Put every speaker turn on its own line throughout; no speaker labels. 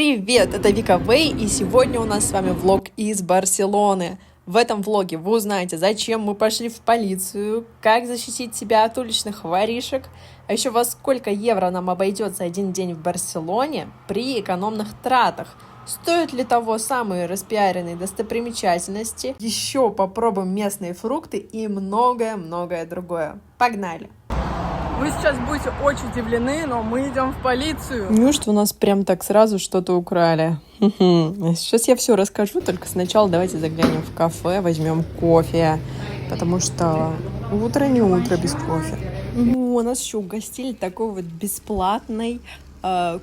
Привет, это Вика Вэй, и сегодня у нас с вами влог из Барселоны. В этом влоге вы узнаете, зачем мы пошли в полицию, как защитить себя от уличных воришек, а еще во сколько евро нам обойдется один день в Барселоне при экономных тратах. Стоят ли того самые распиаренные достопримечательности, еще попробуем местные фрукты и многое-многое другое. Погнали!
Вы сейчас будете очень удивлены, но мы идем в полицию.
Неужто у нас прям так сразу что-то украли? Сейчас я все расскажу, только сначала давайте заглянем в кафе, возьмем кофе, потому что утро не утро без кофе. У нас еще угостили такой вот бесплатной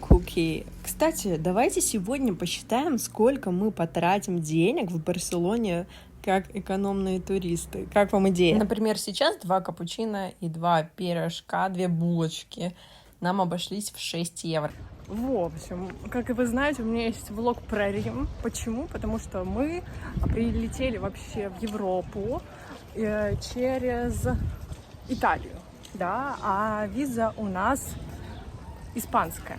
куки. Кстати, давайте сегодня посчитаем, сколько мы потратим денег в Барселоне как экономные туристы. Как вам идея? Например, сейчас 2 капучино и 2 пирожка, 2 булочки нам обошлись в 6 евро.
В общем, как и вы знаете, у меня есть влог про Рим. Почему? Потому что мы прилетели вообще в Европу через Италию, да, а виза у нас испанская.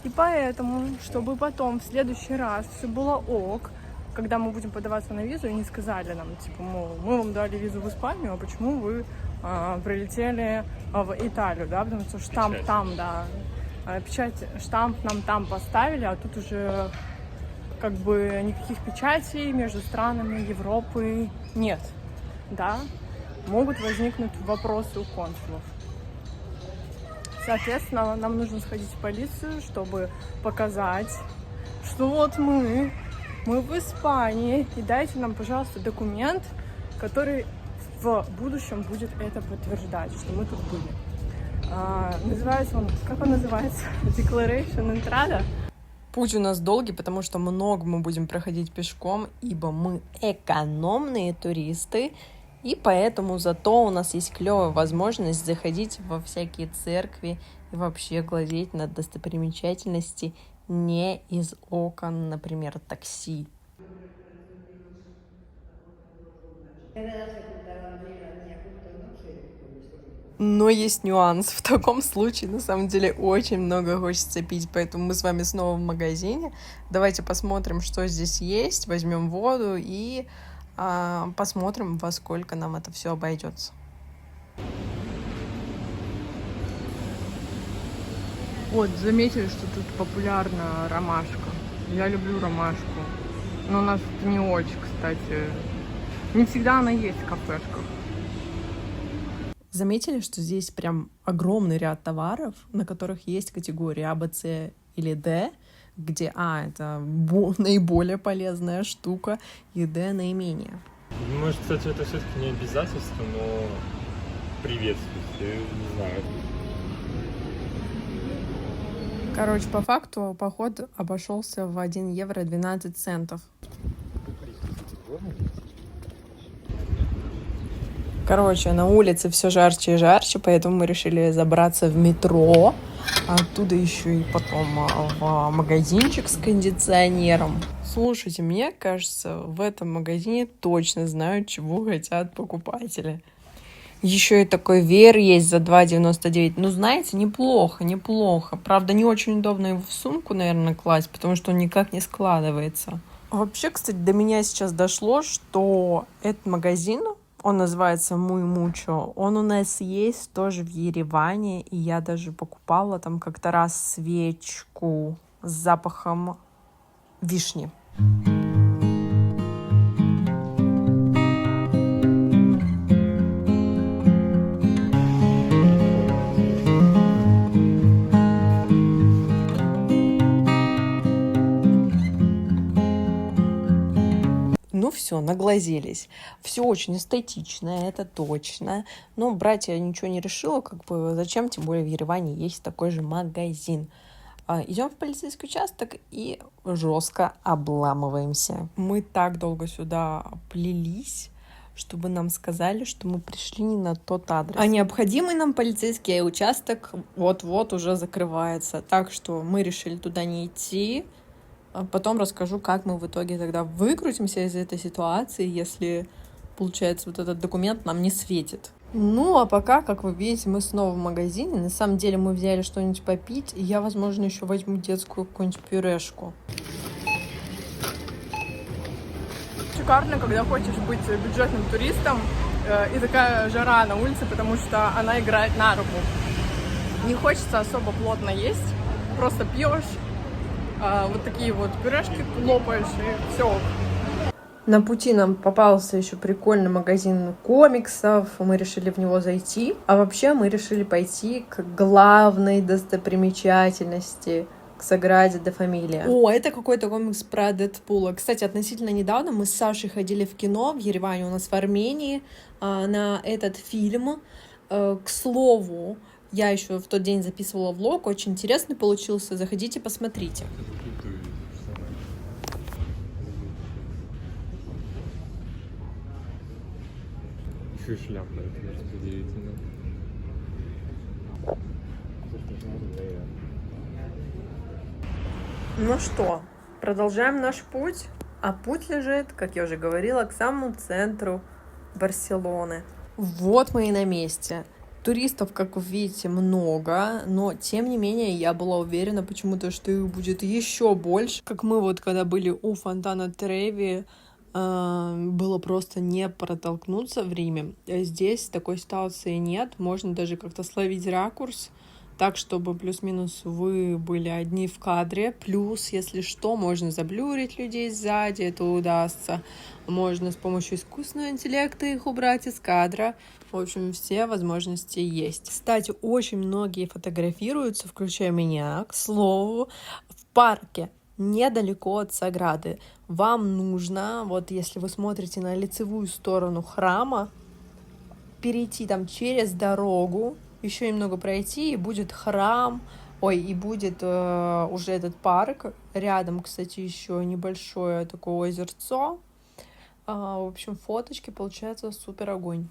И поэтому, чтобы потом в следующий раз все было ок, когда мы будем подаваться на визу, и не сказали нам, типа, мол, мы вам дали визу в Испанию, а почему вы прилетели в Италию, да, потому что штамп там, да, печать, штамп нам там поставили, а тут уже как бы никаких печатей между странами Европы нет, да, могут возникнуть вопросы у консулов. Соответственно, нам нужно сходить в полицию, чтобы показать, что вот мы в Испании, и дайте нам, пожалуйста, документ, который в будущем будет это подтверждать, что мы тут были. Называется он, как он называется? Declaration Entrada.
Путь у нас долгий, потому что много мы будем проходить пешком, ибо мы экономные туристы, и поэтому зато у нас есть клевая возможность заходить во всякие церкви и вообще глазеть на достопримечательности не из окон, например, такси. Но есть нюанс. В таком случае, на самом деле, очень много хочется пить, поэтому мы с вами снова в магазине. Давайте посмотрим, что здесь есть, возьмем воду и посмотрим, во сколько нам это все обойдется.
Вот, заметили, что тут популярна ромашка. Я люблю ромашку. Но у нас тут не очень, кстати. Не всегда она есть в кафешках.
Заметили, что здесь прям огромный ряд товаров, на которых есть категории А, Б, С или Д, где А — это наиболее полезная штука, и Д — наименее.
Может, кстати, это все-таки не обязательство, но приветствуется, не знаю.
Короче, по факту поход обошелся в 1 евро 12 центов. Короче, на улице все жарче и жарче, поэтому мы решили забраться в метро, а оттуда еще и потом в магазинчик с кондиционером. Слушайте, мне кажется, в этом магазине точно знают, чего хотят покупатели. Еще и такой веер есть за 2,99. Ну, знаете, неплохо. Правда, не очень удобно его в сумку, наверное, класть, потому что он никак не складывается. Вообще, кстати, до меня сейчас дошло, что этот магазин, он называется Muy Mucho, он у нас есть тоже в Ереване, и я даже покупала там как-то раз свечку с запахом вишни. Ну все, наглазелись. Все очень эстетично, это точно. Но брать я ничего не решила, как бы зачем, тем более в Ереване есть такой же магазин. Идем в полицейский участок и жестко обламываемся. Мы так долго сюда плелись, чтобы нам сказали, что мы пришли не на тот адрес. А необходимый нам полицейский участок вот-вот уже закрывается. Так что мы решили туда не идти. Потом расскажу, как мы в итоге тогда выкрутимся из этой ситуации, если, получается, вот этот документ нам не светит. Ну, а пока, как вы видите, мы снова в магазине. На самом деле мы взяли что-нибудь попить, и я, возможно, еще возьму детскую какую-нибудь пюрешку.
Шикарно, когда хочешь быть бюджетным туристом, и такая жара на улице, потому что она играет на руку. Не хочется особо плотно есть, просто пьешь, вот такие вот пюрешки лопаешь, и все.
На пути нам попался еще прикольный магазин комиксов, мы решили в него зайти. А вообще мы решили пойти к главной достопримечательности, к Саграде де Фамилия. О, это какой-то комикс про Дэдпула. Кстати, относительно недавно мы с Сашей ходили в кино в Ереване, у нас в Армении, на этот фильм. К слову, я еще в тот день записывала влог, очень интересный получился, заходите, посмотрите.
Еще и шляпа, это просто удивительно.
Ну что, продолжаем наш путь. А путь лежит, как я уже говорила, к самому центру Барселоны. Вот мы и на месте. Туристов, как вы видите, много, но тем не менее я была уверена почему-то, что их будет еще больше. Как мы вот когда были у фонтана Треви, было просто не протолкнуться в Риме. Здесь такой ситуации нет, можно даже как-то словить ракурс, так, чтобы плюс-минус вы были одни в кадре. Плюс, если что, можно заблюрить людей сзади, это удастся. Можно с помощью искусственного интеллекта их убрать из кадра. В общем, все возможности есть. Кстати, очень многие фотографируются, включая меня, к слову, в парке недалеко от Саграды. Вам нужно, вот если вы смотрите на лицевую сторону храма, перейти там через дорогу, еще немного пройти, и будет храм, и будет уже этот парк. Рядом, кстати, еще небольшое такое озерцо. В общем, фоточки получаются супер огонь.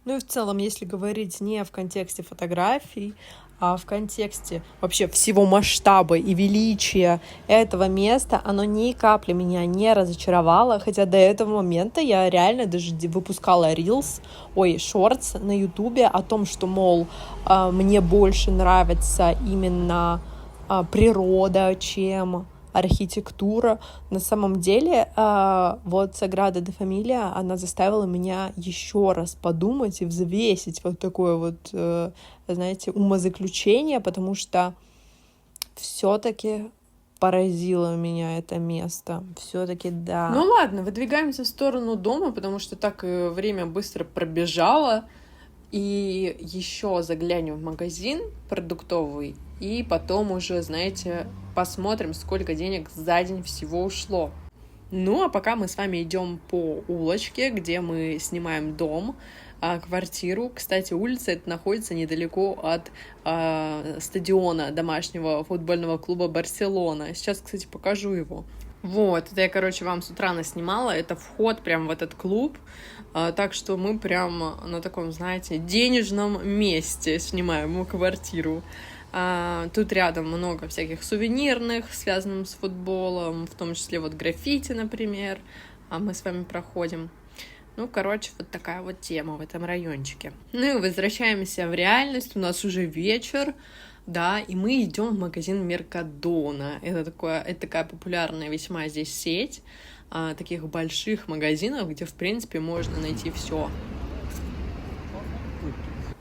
Ну и в целом, если говорить не в контексте фотографий, а в контексте вообще всего масштаба и величия этого места, оно ни капли меня не разочаровало, хотя до этого момента я реально даже выпускала шортс на ютубе о том, что, мол, мне больше нравится именно природа, чем архитектура. На самом деле, вот Саграда де Фамилия, она заставила меня еще раз подумать и взвесить вот такое вот, знаете, умозаключение, потому что все-таки поразило меня это место. Все-таки да. Ну ладно, выдвигаемся в сторону дома, потому что так время быстро пробежало. И еще заглянем в магазин продуктовый, и потом уже, знаете, посмотрим, сколько денег за день всего ушло. Ну, а пока мы с вами идем по улочке, где мы снимаем дом, квартиру. Кстати, улица эта находится недалеко от стадиона домашнего футбольного клуба «Барселона». Сейчас, кстати, покажу его. Вот, это я, короче, вам с утра наснимала. Это вход прямо в этот клуб. Так что мы прям на таком, знаете, денежном месте снимаем квартиру. Тут рядом много всяких сувенирных, связанных с футболом, в том числе вот граффити, например. Мы с вами проходим. Ну, короче, вот такая вот тема в этом райончике. Ну и возвращаемся в реальность. У нас уже вечер. Да, и мы идем в магазин Меркадона. Это такая популярная весьма здесь сеть таких больших магазинов, где, в принципе, можно найти все.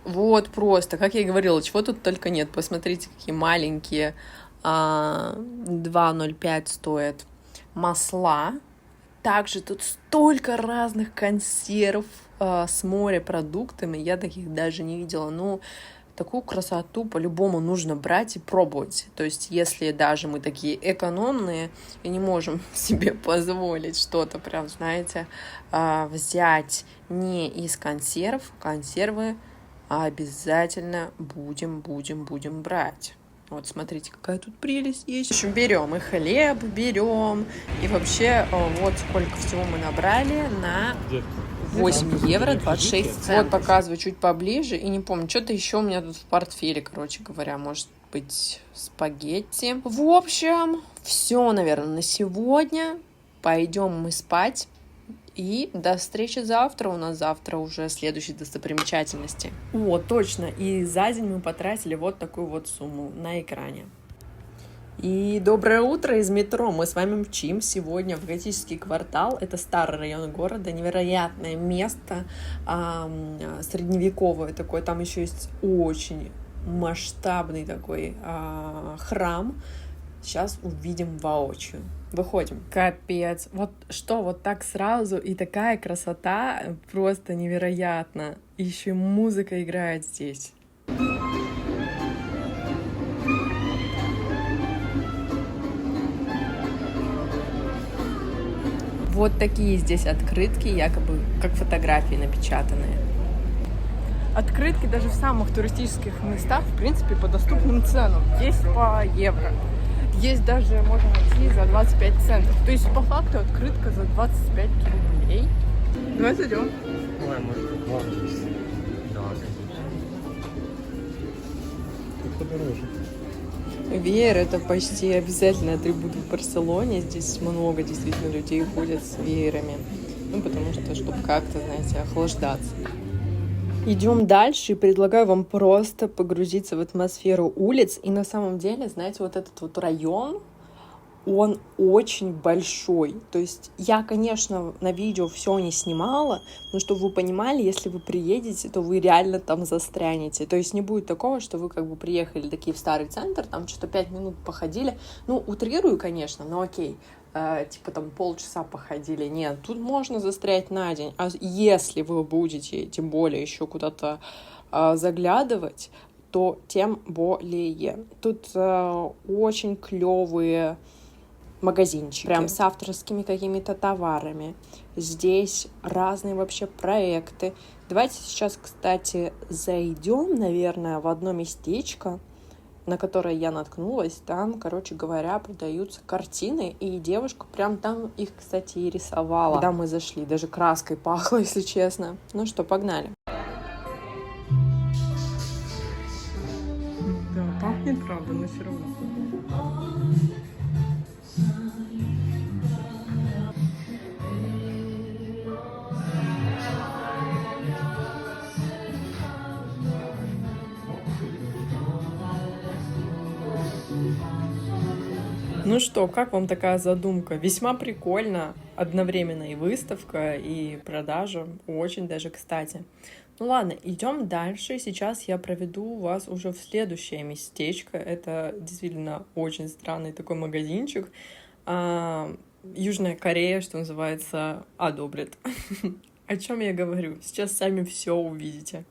Вот просто, как я и говорила, чего тут только нет. Посмотрите, какие маленькие 2,05 стоят масла. Также тут столько разных консерв с морепродуктами. Я таких даже не видела. Ну, такую красоту по-любому нужно брать и пробовать. То есть, если даже мы такие экономные и не можем себе позволить что-то прям, знаете, взять не из консервы обязательно будем брать. Вот смотрите, какая тут прелесть есть. В общем, берем и хлеб, берем. И вообще, вот сколько всего мы набрали на 8 евро 26 центов. Вот показываю чуть поближе. И не помню, что-то еще у меня тут в портфеле, короче говоря, может быть, спагетти. В общем, все, наверное, на сегодня. Пойдем мы спать. И до встречи завтра. У нас завтра уже следующие достопримечательности. О, точно. И за день мы потратили вот такую вот сумму на экране. И доброе утро из метро. Мы с вами мчим сегодня в готический квартал. Это старый район города, невероятное место, средневековое такое. Там еще есть очень масштабный такой храм. Сейчас увидим воочию. Выходим. Капец. Вот что, вот так сразу, и такая красота, просто невероятно. Еще и музыка играет здесь. Вот такие здесь открытки, якобы как фотографии напечатанные.
Открытки даже в самых туристических местах, в принципе, по доступным ценам. Есть по евро. Есть даже, можно найти за 25 центов. То есть, по факту, открытка за 25 рублей. Давай зайдем.
Ой, может, ладно. Да, конечно. Тут подороже.
Веер — это почти обязательный атрибут в Барселоне. Здесь много действительно людей ходят с веерами. Ну, потому что, чтобы как-то, знаете, охлаждаться. Идем дальше и предлагаю вам просто погрузиться в атмосферу улиц. И на самом деле, знаете, вот этот вот район, он очень большой. То есть я, конечно, на видео все не снимала, но чтобы вы понимали, если вы приедете, то вы реально там застрянете. То есть не будет такого, что вы как бы приехали такие в старый центр, там что-то 5 минут походили. Ну, утрирую, конечно, но окей. Типа там полчаса походили. Нет, тут можно застрять на день. А если вы будете, тем более, еще куда-то заглядывать, то тем более. Тут очень клевые магазинчики, прям с авторскими какими-то товарами. Здесь разные вообще проекты. Давайте сейчас, кстати, зайдем, наверное, в одно местечко, на которое я наткнулась. Там, короче говоря, продаются картины, и девушка прям там их, кстати, и рисовала. Когда мы зашли, даже краской пахло, если честно. Ну что, погнали.
Да, пахнет, правда, но все равно.
Ну что, как вам такая задумка? Весьма прикольно. Одновременно и выставка, и продажа. Очень даже кстати. Ну ладно, идем дальше. Сейчас я проведу вас уже в следующее местечко. Это действительно очень странный такой магазинчик. Южная Корея, что называется, одобрит. О чем я говорю? Сейчас сами все увидите.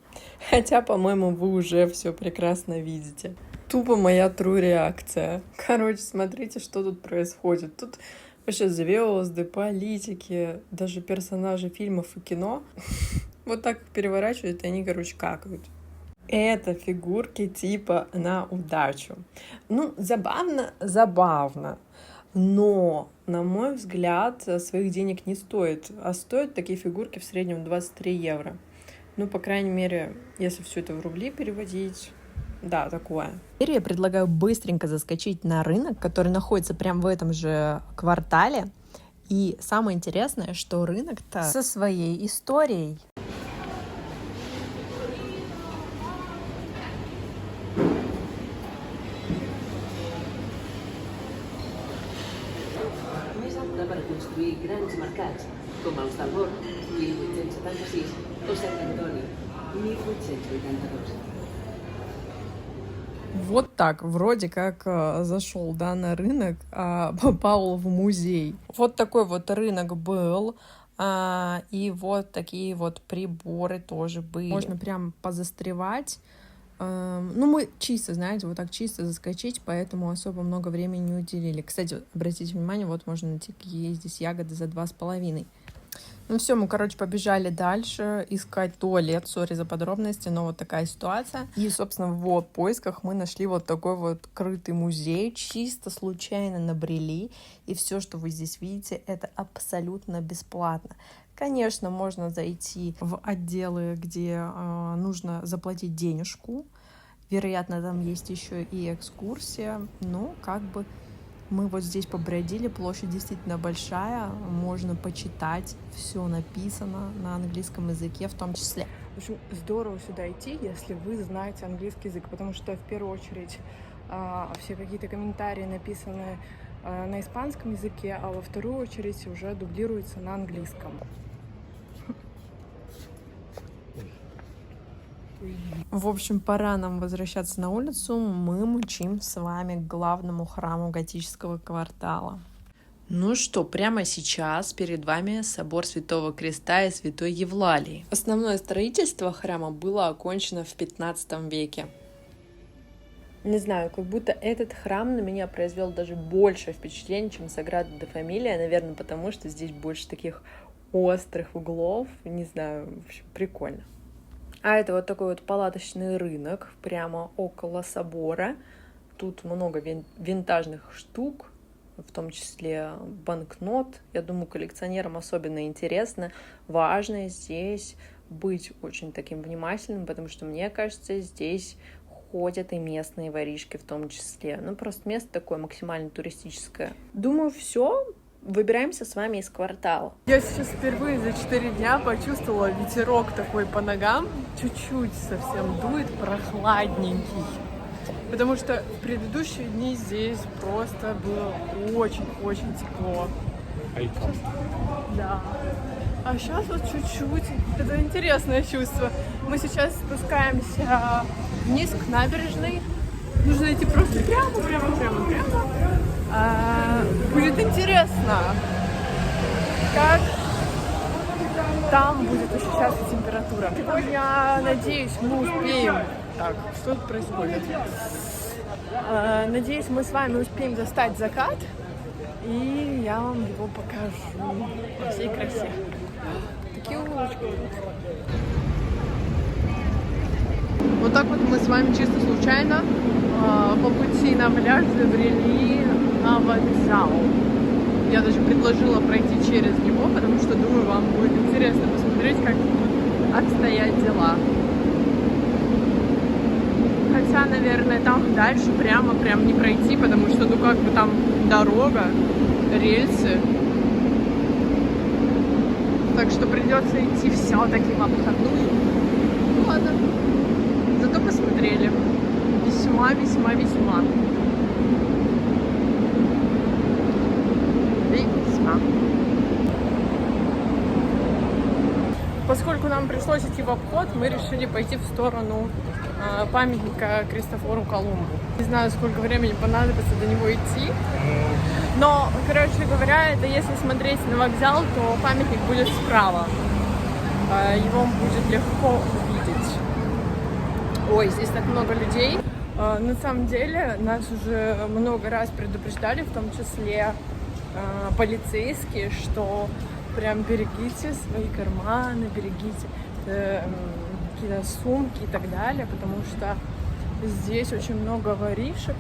Хотя, по-моему, вы уже все прекрасно видите. Тупо моя true реакция. Короче, смотрите, что тут происходит. Тут вообще звезды, политики, даже персонажи фильмов и кино. Вот так переворачивают, и они, короче, какают. Это фигурки типа на удачу. Ну, забавно. Но, на мой взгляд, своих денег не стоит. А стоят такие фигурки в среднем 23 евро. Ну, по крайней мере, если все это в рубли переводить... Да, такое. Теперь я предлагаю быстренько заскочить на рынок, который находится прямо в этом же квартале. И самое интересное, что рынок-то со своей историей.
Més apte per construir grans mercats, com els del Born, 1876, o Sant Antoni, 1882.
Вот так, вроде как зашел, да, на рынок, а попал в музей. Вот такой вот рынок был, и вот такие вот приборы тоже были. Можно прям позастревать. Ну, мы чисто, знаете, вот так чисто заскочить, поэтому особо много времени не уделили. Кстати, обратите внимание, вот можно найти, какие есть здесь ягоды за 2,5. Ну все, мы, короче, побежали дальше искать туалет. Сори за подробности, но вот такая ситуация. И, собственно, в поисках мы нашли вот такой вот крытый музей. Чисто случайно набрели. И все, что вы здесь видите, это абсолютно бесплатно. Конечно, можно зайти в отделы, где нужно заплатить денежку. Вероятно, там есть еще и экскурсия. Но как бы Мы вот здесь побродили, площадь действительно большая, можно почитать, все написано на английском языке в том числе.
В общем, здорово сюда идти, если вы знаете английский язык, потому что в первую очередь все какие-то комментарии написаны на испанском языке, а во вторую очередь уже дублируется на английском.
В общем, пора нам возвращаться на улицу. Мы мчим с вами к главному храму готического квартала. Ну что, прямо сейчас перед вами собор Святого Креста и Святой Евлалии. Основное строительство храма было окончено в 15 веке. Не знаю, как будто этот храм на меня произвел даже больше впечатлений, чем Саграда де Фамилия, наверное, потому что здесь больше таких острых углов, не знаю, в общем, прикольно. А это вот такой вот палаточный рынок прямо около собора. Тут много винтажных штук, в том числе банкнот. Я думаю, коллекционерам особенно интересно. Важно здесь быть очень таким внимательным, потому что, мне кажется, здесь ходят и местные воришки в том числе. Ну, просто место такое максимально туристическое. Думаю, все. Выбираемся с вами из квартала.
Я сейчас впервые за 4 дня почувствовала ветерок такой по ногам. Чуть-чуть совсем дует, прохладненький. Потому что в предыдущие дни здесь просто было очень-очень тепло. Да. А сейчас вот чуть-чуть. Это интересное чувство. Мы сейчас спускаемся вниз к набережной. Нужно идти просто прямо. Будет интересно, как там будет ощущаться температура. Сегодня, надеюсь, мы успеем. Так, что тут происходит? Надеюсь, мы с вами успеем застать закат, и я вам его покажу во всей красе. Такие улочки. Вот так вот мы с вами чисто случайно по пути на пляж забрели на вокзал. Я даже предложила пройти через него, потому что думаю, вам будет интересно посмотреть, как обстоят дела. Хотя, наверное, там дальше прям не пройти, потому что, ну, как бы там дорога, рельсы. Так что придется идти все-таки в обходную. Ну ладно. Зато посмотрели. Весьма. Весьма. Поскольку нам пришлось идти в обход, мы решили пойти в сторону памятника Кристофору Колумбу. Не знаю, сколько времени понадобится до него идти. Но, короче говоря, это если смотреть на вокзал, то памятник будет справа. Его будет легко увидеть. Ой, здесь так много людей. На самом деле нас уже много раз предупреждали, в том числе полицейские, что прям берегите свои карманы, берегите какие-то сумки и так далее, потому что здесь очень много воришек.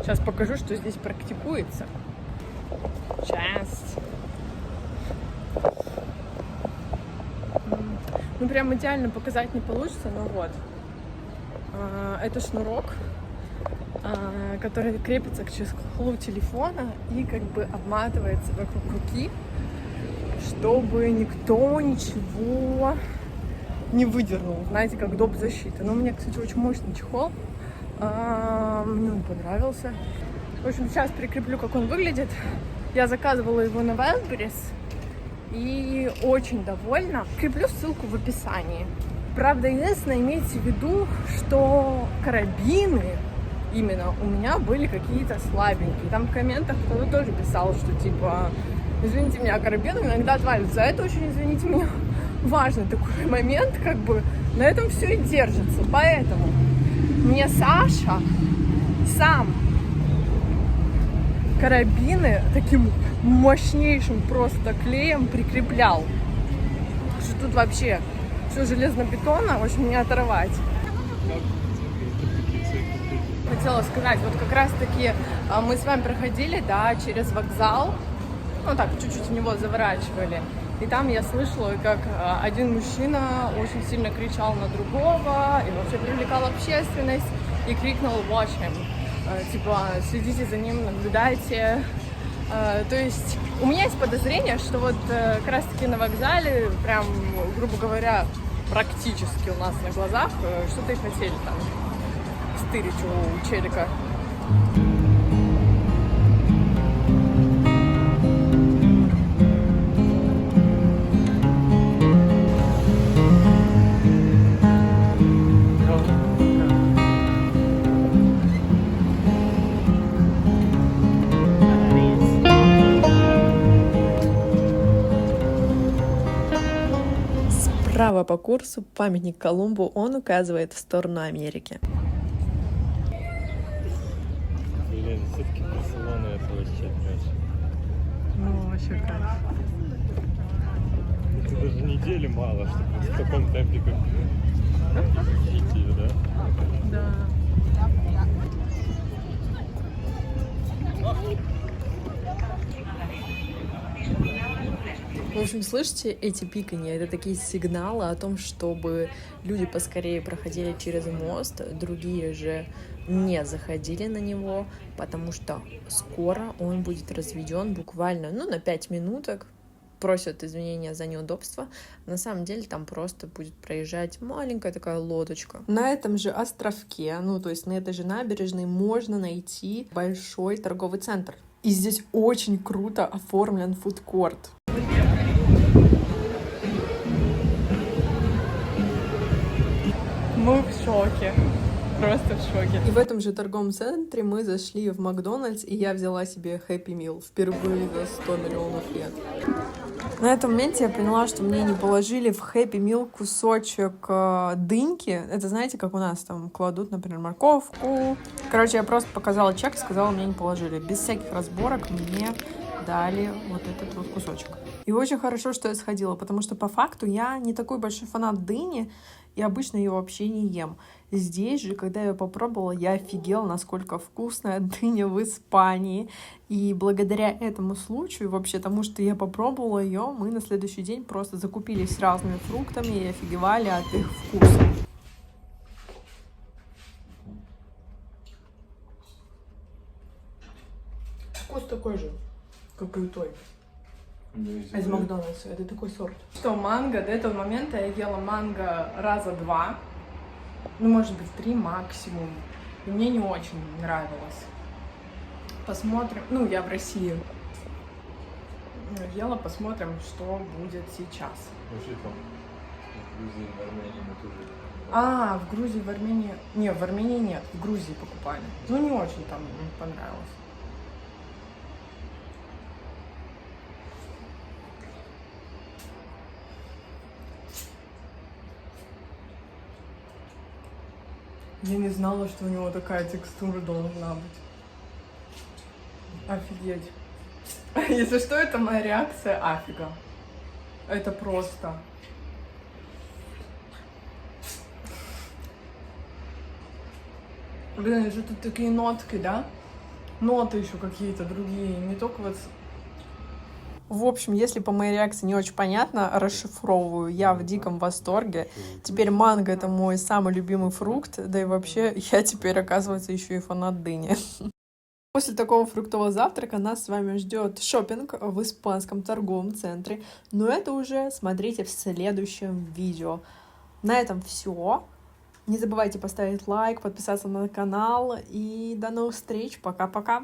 Сейчас покажу, что здесь практикуется. Сейчас. Ну, прям идеально показать не получится, но вот. Это шнурок, который крепится к чехлу телефона и как бы обматывается вокруг руки, чтобы никто ничего не выдернул. Знаете, как доп. Защита. Но у меня, кстати, очень мощный чехол. Мне он понравился. В общем, сейчас прикреплю, как он выглядит. Я заказывала его на Wildberries и очень довольна. Креплю ссылку в описании. Правда, единственное, имейте в виду, что карабины именно у меня были какие-то слабенькие. Там в комментах кто-то тоже писал, что типа, извините меня, карабины иногда отваливаются. За это очень, извините меня, важный такой момент, как бы на этом все и держится. Поэтому мне Саша сам карабины таким мощнейшим просто клеем прикреплял. Что тут вообще все железно-бетонно, в общем, не оторвать. Хотела сказать, вот как раз-таки мы с вами проходили, да, через вокзал, ну так, чуть-чуть в него заворачивали, и там я слышала, как один мужчина очень сильно кричал на другого и вообще привлекал общественность и крикнул «Watch him». типа, следите за ним, наблюдайте. То есть у меня есть подозрение, что вот как раз-таки на вокзале, прям, грубо говоря, практически у нас на глазах что-то и хотели там стырить у челика.
Справа по курсу памятник Колумбу, он указывает в сторону Америки.
Блин, все-таки Барселона это вообще трэш.
Ну, вообще кайф.
Это даже недели мало, чтобы в таком темпе, как Чити, да?
Да.
В общем, слышите эти пиканья? Это такие сигналы о том, чтобы люди поскорее проходили через мост, другие же не заходили на него, потому что скоро он будет разведен буквально, на 5 минуток. Просят извинения за неудобство. На самом деле там просто будет проезжать маленькая такая лодочка. На этом же островке, то есть на этой же набережной, можно найти большой торговый центр. И здесь очень круто оформлен фудкорт.
Мы в шоке. Просто в шоке.
И в этом же торговом центре мы зашли в Макдональдс, и я взяла себе Happy Meal впервые за 100 миллионов лет. На этом моменте я поняла, что мне не положили в Happy Meal кусочек дыньки. Это знаете, как у нас там кладут, например, морковку. Короче, я просто показала чек, сказала, мне не положили. Без всяких разборок мне дали вот этот вот кусочек. И очень хорошо, что я сходила, потому что по факту я не такой большой фанат дыни, и обычно ее вообще не ем. Здесь же, когда я ее попробовала, я офигела, насколько вкусная дыня в Испании. И благодаря этому случаю, вообще тому, что я попробовала ее, мы на следующий день просто закупились разными фруктами и офигевали от их вкуса. Вкус такой же, как и у той. Из Макдональдса. Это такой сорт.
Что манго, до этого момента я ела манго раза 2, может быть 3 максимум. И мне не очень нравилось. Посмотрим. Я в России ела, посмотрим, что будет сейчас.
Вообще там в Грузии, в Армении мы тоже.
В Грузии, в Армении... Не, в Армении нет, в Грузии покупали. Не очень там понравилось. Я не знала, что у него такая текстура должна быть. Офигеть. Если что, это моя реакция афига. Это просто. Блин, это тут такие нотки, да? Ноты еще какие-то другие, не только вот...
В общем, если по моей реакции не очень понятно, расшифровываю. Я в диком восторге. Теперь манго — это мой самый любимый фрукт. Да и вообще, я теперь, оказывается, еще и фанат дыни. После такого фруктового завтрака нас с вами ждет шопинг в испанском торговом центре. Но это уже смотрите в следующем видео. На этом все. Не забывайте поставить лайк, подписаться на канал. И до новых встреч. Пока-пока.